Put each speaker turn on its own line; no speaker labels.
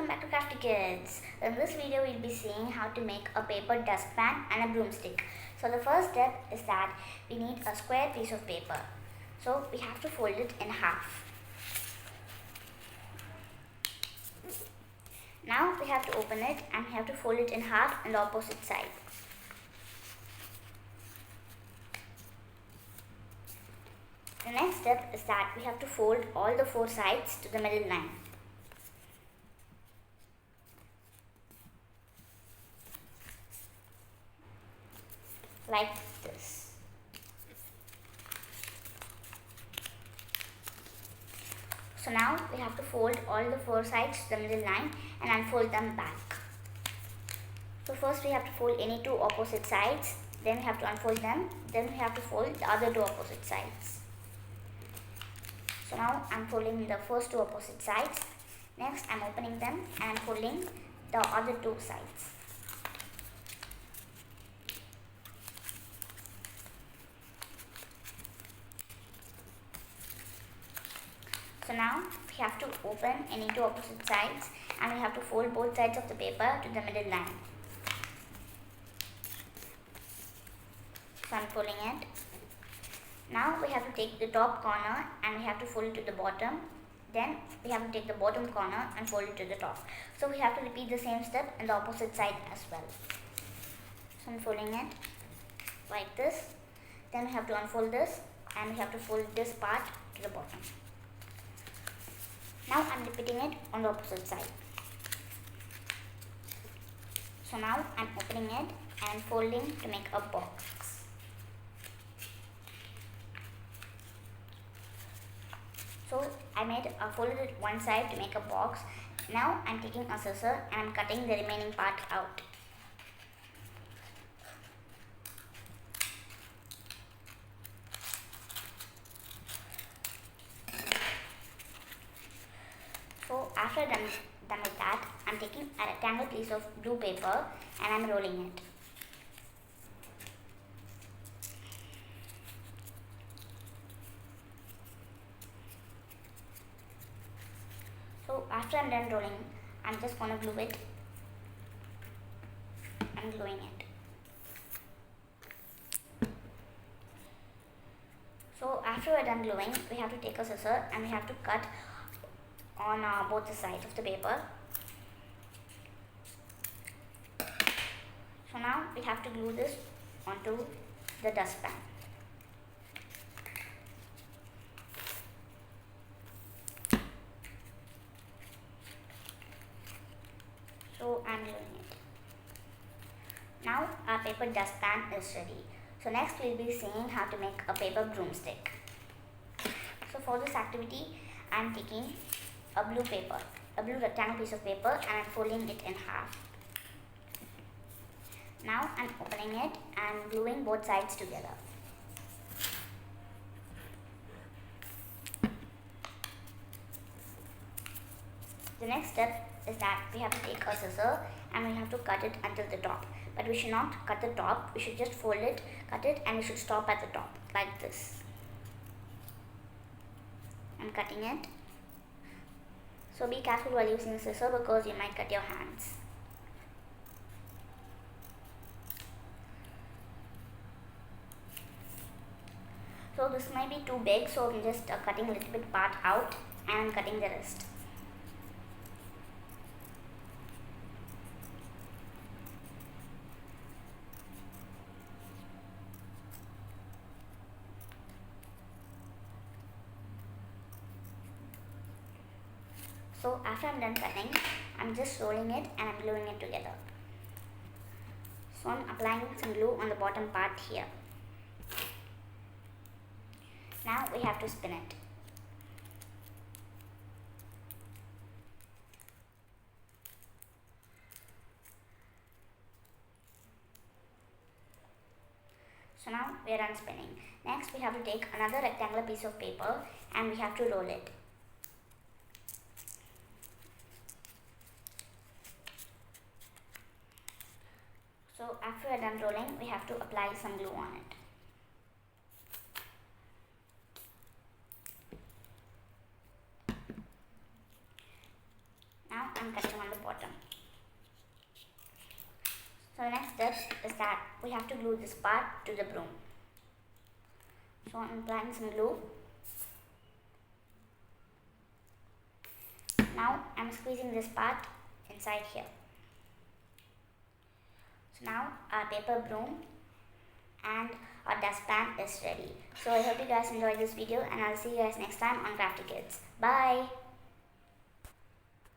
welcome back to Crafty Kids. In this video we'll be seeing how to make a paper dustpan and a broomstick. So the first step is that we need a square piece of paper. So we have to fold it in half. Now we have to open it and we have to fold it in half on the opposite side. The next step is that we have to fold all the four sides to the middle line. Like this. So now we have to fold all the four sides to the middle line and unfold them back. So first we have to fold any two opposite sides, then we have to unfold them, then we have to fold the other two opposite sides. So now I'm folding the first two opposite sides. Next I'm opening them and folding the other two sides. So now we have to open any two opposite sides and we have to fold both sides of the paper to the middle line. So I'm folding it. Now we have to take the top corner and we have to fold it to the bottom. Then we have to take the bottom corner and fold it to the top. So we have to repeat the same step on the opposite side as well. So I'm folding it like this. Then we have to unfold this and we have to fold this part to the bottom. Now I'm repeating it on the opposite side. So now I'm opening it and folding to make a box. So I folded it one side to make a box. Now I'm taking a scissor and I'm cutting the remaining part out. So after done with that, I'm taking a rectangle piece of blue paper and I'm rolling it. So after I'm done rolling, I'm just gonna glue it. I'm gluing it. So after we're done gluing, we have to take a scissor and we have to cut on both the sides of the paper. So now we have to glue this onto the dustpan. So I'm gluing it. Now our paper dustpan is ready. So next we'll be seeing how to make a paper broomstick. So for this activity, I'm taking a blue rectangle piece of paper and I'm folding it in half. Now I'm opening it and gluing both sides together. The next step is that we have to take a scissor and we have to cut it until the top. But we should not cut the top, we should just fold it, cut it, and we should stop at the top like this. I'm cutting it. So be careful while using the scissor because you might cut your hands. So this might be too big, so I'm just cutting a little bit part out and I'm cutting the rest. So after I'm done cutting, I'm just rolling it and I'm gluing it together. So I'm applying some glue on the bottom part here. Now we have to spin it. So now we are done spinning. Next we have to take another rectangular piece of paper and we have to roll it. So after we're done rolling, we have to apply some glue on it. I'm cutting on the step is that we have to glue this part to the broom. So I'm applying some glue. Now I'm squeezing this part inside here. So now our paper broom and our dustpan is ready. So I hope you guys enjoyed this video, and I'll see you guys next time on Crafty Kids. Bye!